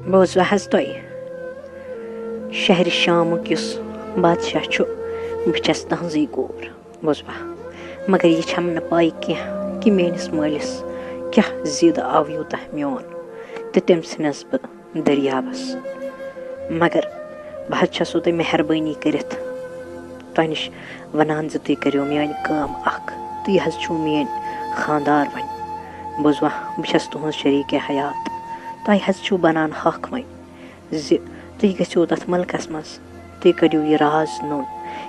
बोझवा हज तुम शहर शामुक युस बादशाह छु बस तहजी कोर बोझवा मगर यह छम न पाई कह कि मेनिस मालिस क्या जिद आव यूत मोन तो तम स बह दरियाबस मगर बह छसो तुम मेहरबानी करित तुह नश वनान ज तुम करो मान काम तुम हज छु मेन खानदार वन बोझवा बस तुहज शरीक हयात तुम हज छु बनान हक वन तुम गो तथ मुल्कस मज तुम करो यह राज नोन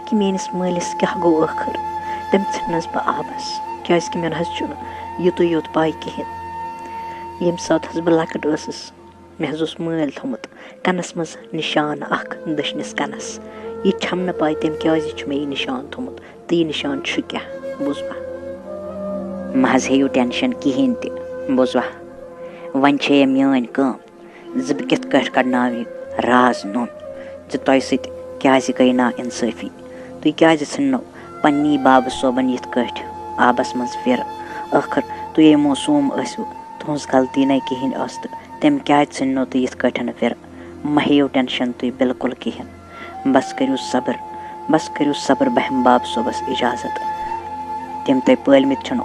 कि मेनिस मालिस क्या गो आखिर तम स बह आबस क्या मे हज युत योत पाई कहें यम सात हज बह लकट मे हज माल थोमुत कनस मज निशान दशनिस कनस यह छम न पाई तम क्या मे यह निशान थोमुत तो यह निशान क्या बोझवा महज हेयू टेंशन कहें त बोझवा वन मान कम ज बह कित कड़ना राज नोन ज तुह सत क्या गई ना इंसाफी तुम क्या नो पन्नी बाब सोबन यिथ आबस मज फिर आखिर तुम मौसूम तुहज गलती न कहें तो तम क्या नो तुम यिथ फिर महेयो टेंशन तुम बिल्कुल कहें बस करो सब्र बहम बाब सोबस इजाजत तम तुम पलमित छो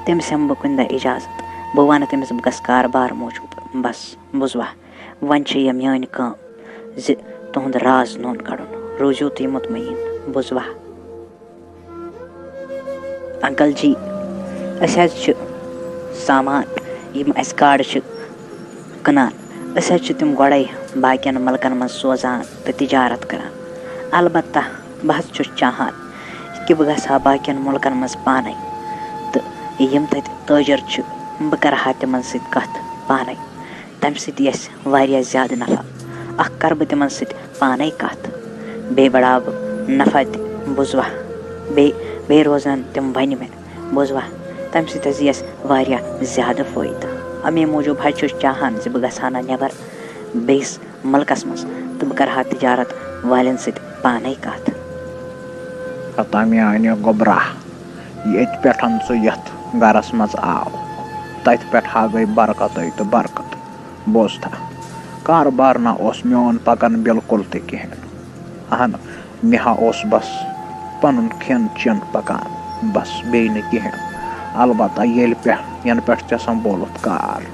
तमिस हम बह कुन दह इजाजत बह वन तमिस बह गस कारबार मौजूद बस बोझवा वन मान कम ज तुहद राज नोन कड़न रोजो तुम मुतमईन बोझवा अंकल जी सामान यम अस गाड़ कनान तम गोड़े बाकियन मुल्कन मज सोजान तो तिजारत करान अलबत्ता बह चाहान कि बह गसा बाकियन मुल्कन मज पाने तो यम तत ताजर बह कर तिमन सत कथ पाने तम सत ज्यादा नफा कर बह तिमन सत पाने कथ बे बढ़ा नफा बोझवा बे रोजान तम वन मे बोझवा तम सत ज्यादा फ़ायदा अमे मूजूब चाहान ज बह गहा ना नबर बेस मुल्कस मज तो बह कर तिजारत वालन सत पाने कथ मीन गोबरा ये पे यथ गरस मज आव तथ पे गई बरकत तो बरकत बोझता कारबार ना मोन पकन बिल्कुल त कहें अहन मे बस पन खेन चन पकान बस बे न कहें अलबत्ता यन पे संभोलुत कार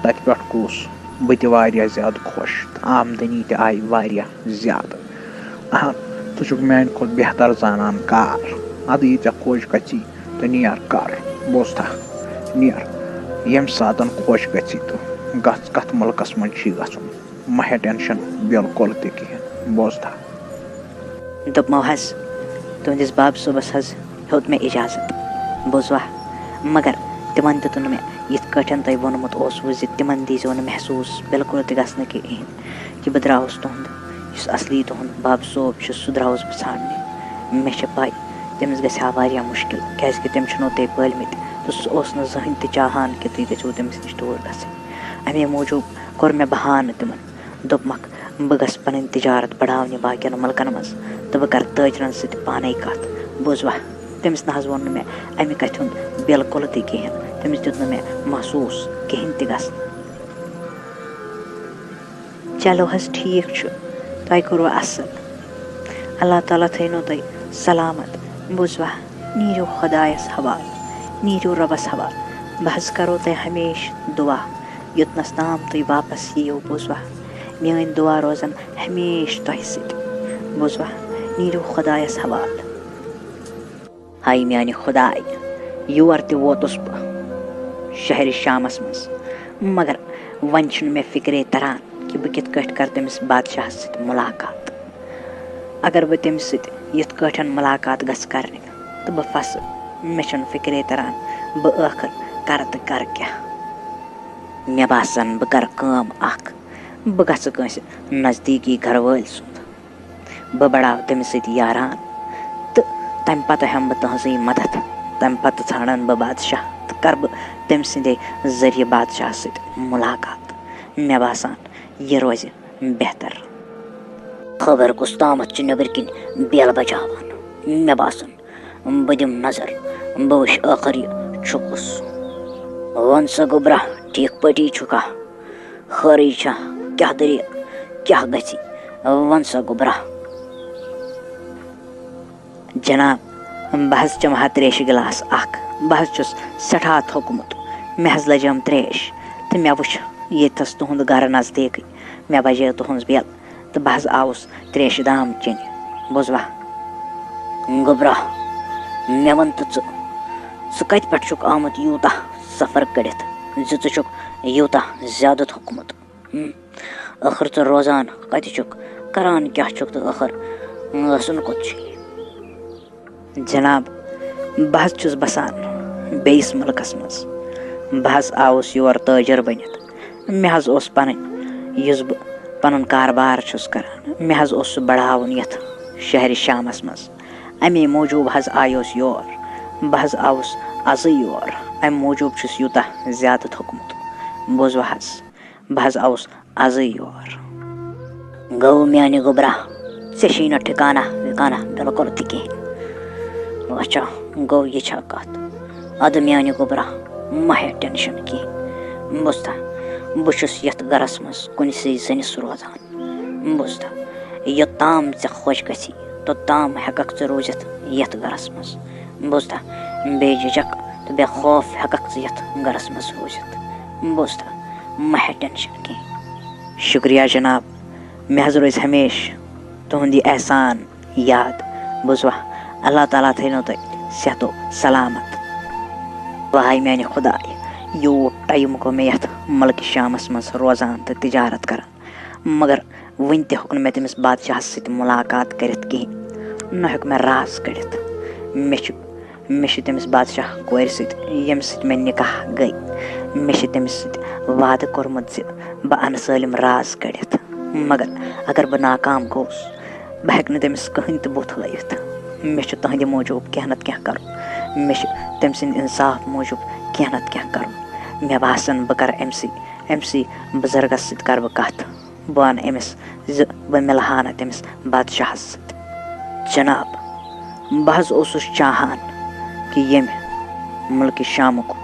तथ पे कूस बह ज्यादा खुश आमदनी त आई ज्यादा अहन तुझ मान खुद बेहतर जानन कार अद यी खुश गि तो नियर कर बोझता नियर यम सात खुश गि तो गथ कथ मुल्कस मज गुन मह टेंशन बिल्कुल त कहें बोझता दोपमो हज तुंदिस बाब सोबस हज हेत मे इजाजत बोझवा मगर तिमन दितुन मे यिथ कठन तुम वोनमुत तिमन दीजो न महसूस बिल्कुल त गस कहें कि बह द्रावस तुहद असली तुहद बाब सोब सह द्रावस बह ाने मे पाई तमिस गया मुश्किल क्या तम तुम पलमित तो सह जहन त चाहान कि तुम गो तमिस नश तोर अमे मूजूब कोर मे बहान तिमन दोपमक बह गस पन तिजारत बढ़ाने बाकियन मुल्कन मज तो बह कर ताजरन सत पाने कथ बोझवा तमिस न वोन मे अमे कथ बिल्कुल त कहें तमिस दित मे महसूस कहें त गस चलो हज ठीक तुम करो असल अल्लाह ताला थो तुम सलामत बोझवा नीरो खुदायस हवाल नीरो रबस हवाल बह करो तुम हमेश दुआ युतनस ताम तुम वापस यो बोझवा मान दुआ रोजन हमेश तुह सत बोझवा नीरो खुदायस हवाल हाय मान खुदाय योर त वोतुस बह शहर शामस मज मगर वन मे फिक्रे तरान कि बह कित कर तमिस बादशाह सत मुलाकात अगर बह तमिस सत यिथ कठन मुलाकात गस करने तो बह फस मे फिक्रे तरान बह आखिर कर तो कर क्या मे बासान बह कर काम बह गस नजदीकी घर वाल सुंद बह बढ़ाव तमिस सत यारान तो तम पत हम बह तहजी मदद तम पत ाड़न बह बादशाह तो कर बह तम सदे जरिए बादशाह सत मुलाकात मे बासान यह रोज बेहतर खबर कुस तामत नबर किन बेल बजावान मे बासान बह दिम नजर बह वुच आखिर यह छुकुस वन सा गोबरा ठीक पटी छुका खरी छा क्या दलील क्या गसी वन सा गुबरा। जनाब बह चमहा त्रेश गिलास बह सठा थोकमुत मे लजम त्रेश तो मे वुच यस तुंद गर नजदीक मे बजे तुहज बेल तो बह आउस त्रेश दाम चेन बोजवा। गुबरा मे वन तो कत पे आमुत यूता सफर कड़ित ज़ यूता ज्यादा थोकमुत आखिर तो रोजान कत करान क्या तो आखिर सन कोत। जनाब बह बसान बेस मुल्कस मज बह आउस योर ताजर बनित मे पन पन कारबार करान मे बढ़ावन यथ शहर शामस मज अमे मूजूब आयोस योर बह आउस अज योर अम मूजूब यूता ज्यादा थोकमुत बोजवा बह आउस अज योर। गो म्यानि गुबरा ऐ न ठिकाना विकाना बिल्कुल तह कहें अच्छा गो ये कत अद म्यानि गुबरा मह टेंशन कहें बुजता बह यथ गरस मज कुनसी जनिस रोजान बुजता योत्ताम ऐ खुश गसी तोत्ताम हेकक ऐ रूजित यथ गरस मज बुजता बे झिझक तो बे खौफ हेकक ऐ यथ गरस मज रूजित बुजता मह टेंशन कहें। शुक्रिया जनाब मे रोज हमेश तुहद यह एहसान याद बुजवा अल्लाह ताला थो तुम सेहतो सलामत। वाह मानि खुदा यूट टाइम गो मे यथ मुल्क शामस मज रोजान तो तिजारत करान मगर वन तक मे तमिस बादशाह सत मुलाकात करित कहें न हेक मे राज कड़ित मे तमिस बादशाह कोर सम सत मे निकाह गई मे तमिस सत वाद कोर्मुत बह अन सालिम राज कड़ित मगर अगर बह नाकाम गोस बह हेक तमिस कहीं तो बुथ लवित मे तुहद मूजूब कह नत कह कर मे तम सद इंसाफ मूजूब कह नत कह कर मे बासान बह कर अमसी बुजुर्गस सत कर बह कथ बह वन अमिस बह मिलहा न तमिस बादशाह सत। जनाब बह चाहान कि यम मुल्क शामुक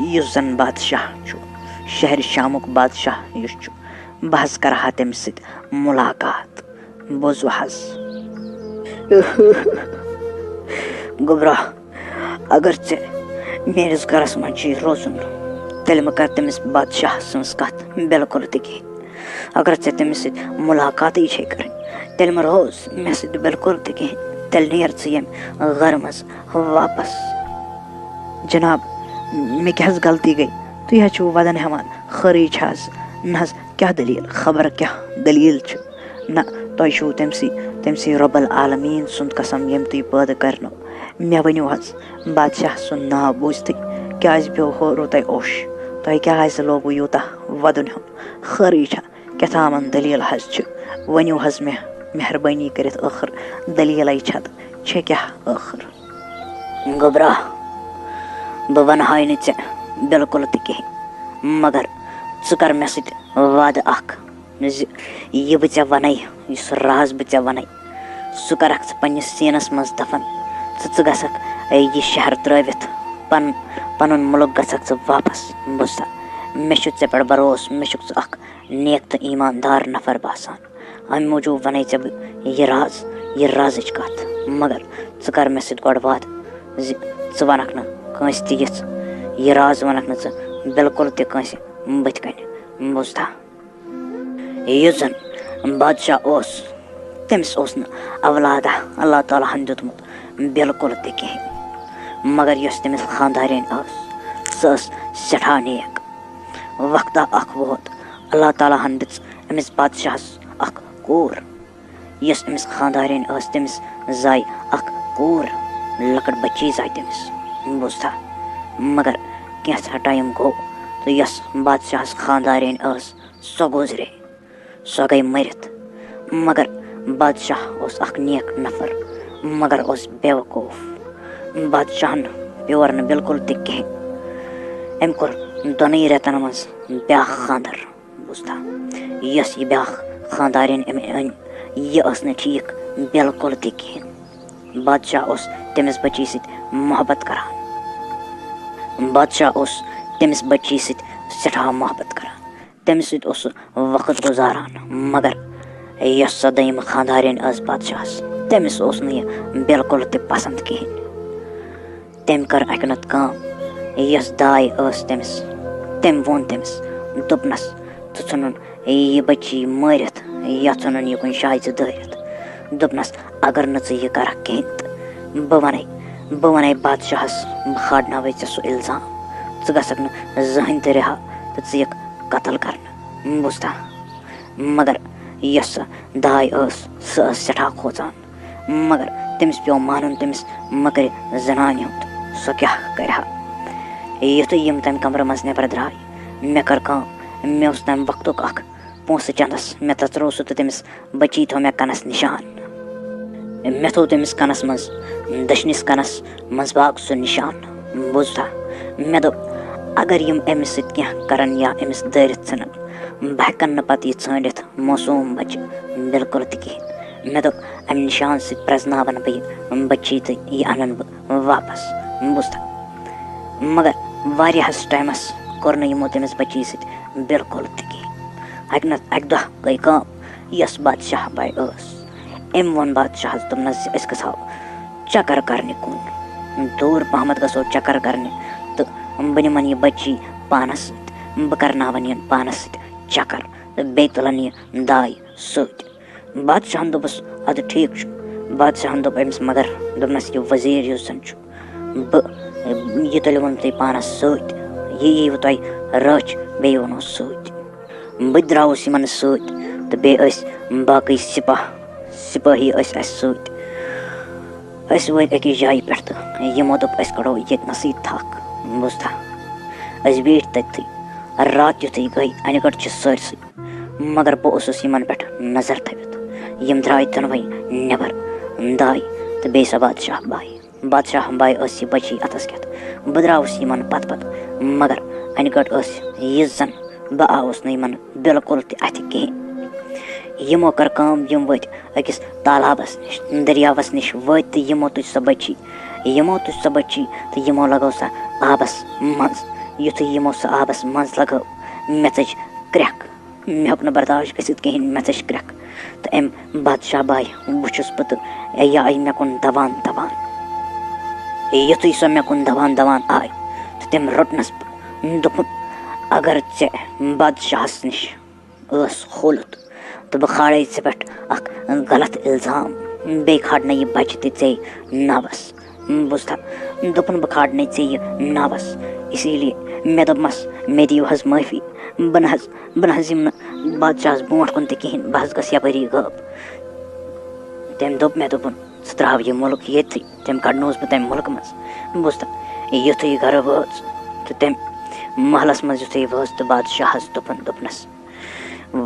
युस जन बादशाह शहर शामुक बादशाह युस बह करहा तम सत मुलाकात बोजवा। गुबरा अगर ऐ मेस गरस मज रोजुन तेल मे कर तमिस बादशाह सज कथ बिल्कुल तह कहें अगर ऐ तमिस सत मुलाकात कर तेल मे रोज मे सत बिल्कुल तह कहें तेल नेर यम गर मज वापस। जनाब मे क्या गलती गई तुम वदन हेवान खरी न क्या दलील खबर क्या दलील न तुम तमसी रब्बुल आलमीन सुंद कसम यम तुम पैदा करनो मे वनु बादशाह सुंद नाव बूझत क्या पे हरो तुम ओश तुम क्या लोगो यूता वदन हेन खरी कथामन दलील वनु मे मेहरबानी कर आखिर दलील क्या आखिर। गुबरा बह वन न बिल्कुल तह कहें मगर कर मे सत वाद यह बह ऐ वन राज बह ऐ वन सह कर पन्निस सीनस मज दफन ग यह शहर त्रवित पन मुल्क ग वापस बुजता मे ऐ पे भरोस मे नेक तो ईमानदार नफर बासान अम मूजूब वन यह राज कथ मगर कर मे सत गो वाद वनक नस यह राज वनक न बिल्कुल तह बत कन बुजता। युस जन बादशाह तमिस न अवलादा अल्लाह ताला दुतमुत बिल्कुल तह कहें मगर यस तमिस खानदारिन सह सठा नेक वक्ता वोत अल्लाह ताला दिस अमिस बादशाह कोर यस अमिस खानदारिन तमिस जाय कोर लकड़ बच्ची जाय तमिस बुजता मगर कैसा टाइम गो तो यस बादशाह खानदारिन सो गुजरे सो गई मरित मगर बादशाह नेक नफर मगर बेवकूफ बादशाह प्योर न बिल्कुल तह कहें अम कोर दोन रेतन मज ब्या खानदर बुजता यस यह ब्या खानदारिन अन यह न ठीक बिल्कुल तह कहें बादशाह तमिस बच्ची सत मोहब्बत करान बादशाह तमिस बच्ची सत सठा मोहब्बत करान तमि सۭتۍ ओस वक्त गुजारान मगर यस सो दोयिम खानदारिन ٲस बादशाहस तमिस ओस नہٕ यह बिल्कुल तہِ पसंद किहिन। तमि कर अकि नत काम यस दाय ٲस तमिस तमि वोन तमिस दोपनस ژٕ ژھُنُن यह बच्ची मारिتھ या ژھُنُن यह कुन जाय ژٕ दٲرِتھ दोपनस अगर नہٕ ژٕ यह करکھ کِہیٖنۍ تہٕ بہٕ ونے بادشاہس بہٕ کھالناوے ژےٚ سُہ اِلزام ژٕ گژھکھ نہٕ زٕہٕنۍ تہِ رِہا تہٕ ژٕ یِکھ قتل کرنہٕ بوٗزتھا مگر یۄس سۄ داے ٲس سۄ ٲس سٮ۪ٹھاہ کھوژان مگر تٔمِس پیوٚو مانُن تٔمِس مہ کٔرِ زنانہِ ہُنٛد سۄ کیٛاہ کرِ ہا یُتھُے یِم تَمہِ کمرٕ منٛز نٮ۪بر درٛاے مےٚ کٔر کٲم مےٚ اوس تَمہِ وقتُک اکھ پونٛسہٕ چندس مےٚ تژروو سُہ تہٕ تٔمِس بچی تھوٚو مےٚ کنس نِشان مےٚ تھوٚو تٔمِس کنس منٛز دٔچھنِس کنس منٛز باگ سُہ نِشان بوٗزتھا مےٚ دوٚپ اگر یِم أمِس سۭتۍ کینٛہہ کرن یا أمِس دٲرِتھ ژھٕنن بہٕ ہٮ۪کن نہٕ پتہٕ یہِ ژھٲنڈِتھ موسوٗم بچہِ بِلکُل تہِ کِہیٖنۍ مےٚ دوٚپ امہِ نِشان سۭتۍ پرٛزناون بہٕ یہِ بچی تہٕ یہِ انن بہٕ واپس بوٗزتھا مگر واریاہس ٹایمس کوٚر نہٕ یِمو تٔمِس بچی سۭتۍ بِلکُل تہِ کِہیٖنۍ اکہِ دۄہ گٔے کٲم یۄس بادشاہ باے ٲس أمۍ ووٚن بادشاہس دوٚپنس زِ أسۍ گژھو چکر کرنہِ کُن دوٗر پہمتھ گژھو چکر کرنہِ تہٕ بہٕ نِمن یہِ بچی پانس سۭتۍ بہٕ کرناون یہِ پانس سۭتۍ چکر تہٕ بیٚیہِ تُلن یہِ داے سۭتۍ بادشاہن دوٚپُس ادٕ ٹھیٖک چھُ بادشاہن دوٚپ أمِس مگر دوٚپنس یہِ وزیٖر یُس زن چھُ یہِ تُلۍوُن تُہۍ پانس سۭتۍ یہِ ییٖوٕ تۄہہِ رٲچھ بیٚیہِ ووٚنو سۭتۍ بہٕ تہِ درٛاوُس یِمن سۭتۍ تہٕ بیٚیہِ ٲسۍ باقٕے سِپٲہی ٲسۍ اَسہِ سۭتۍ أسۍ وٲتۍ أکِس جایہِ پٮ۪ٹھ تہٕ یِمو دوٚپ أسۍ کڑو ییٚتنسٕے تھکھ بوٗزتھا أسۍ بیٖٹھۍ تٔتتھٕے رات یُتھُے گٔے انہِ گٔٹ چھِ سٲرسٕے مگر بہٕ اوسُس یِمن پٮ۪ٹھ نظر تھٲوِتھ یِم درٛاے دۄنوَے نٮ۪بر داے تہٕ بیٚیہِ سۄ بادشاہ باے ٲس یہِ بچی اتھس کٮ۪تھ بہٕ درٛاوُس یِمن پتہٕ مگر انہِ گٔٹ ٲس یِژھ زن بہٕ آوُس نہٕ یِمن بِلکُل تہِ اتھِ کِہیٖنۍ یِمو کٔر کٲم یِم وٲتۍ أکِس تالابس نِش دٔریاوس نِش وٲتۍ تہٕ یِمو تُج سۄ بچی تہٕ یِمو لگٲو سۄ آبس منٛز یُتھُے یِمو سۄ آبس منٛز لگٲو مےٚ ژٔج کرٛٮ۪کھ مےٚ ہیوٚک نہٕ برداش گٔژھِتھ کِہیٖنۍ مےٚ ژٔج کرٛٮ۪کھ تہٕ أمۍ بادشاہ باے وٕچھُس بہٕ تہٕ یہِ آیہِ مےٚ کُن دوان یُتھُے سۄ مےٚ کُن دوان آے تہٕ تٔمۍ روٚٹنس بہٕ دوٚپُن اگر ژےٚ بادشاہس نِش ٲس کھوٗلُت تہٕ بہٕ کھالے ژےٚ پٮ۪ٹھ اکھ غلط اِلزام بیٚیہِ کھالنَے یہِ بچہِ تہِ ژےٚ ناوس بوٗزتھا دوٚپُن بہٕ کھالنَے ژےٚ یہِ ناوس اسی لیے مےٚ دوٚپمس مےٚ دِیِو حظ معٲفی بہٕ نہٕ حظ یِمہٕ نہٕ بادشاہس برونٛٹھ کُن تہِ کِہیٖنۍ بہٕ حظ گژھٕ یپٲری غٲب تٔمۍ دوٚپ مےٚ دوٚپُن ژٕ ترٛاو یہِ مُلک ییٚتھٕے تٔمۍ کڑنووُس بہٕ تمہِ مُلکہٕ منٛز بوٗزتھا یُتھُے گرٕ وٲژ تہٕ تٔمۍ محلس منٛز یُتھُے وٲژ تہٕ بادشاہس دوٚپنس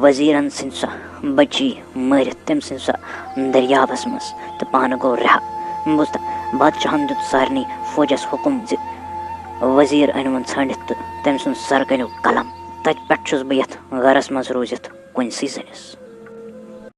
وزیٖرن ژھٕنۍ سۄ بچی مٲرِتھ تٔمۍ ژھٕنۍ سۄ دٔریاوس منٛز تہٕ پانہٕ گوٚو رِہا بوٗزتھا بادشاہن دیُت سارنٕے فوجس حُکُم زِ وزیٖر أنۍوُن ژھٲنڈِتھ تہٕ تٔمۍ سُنٛد سر کٔرِو قلم تتہِ پٮ۪ٹھ چھُس بہٕ یتھ گرس منٛز روٗزِتھ کُنسٕے زٔنِس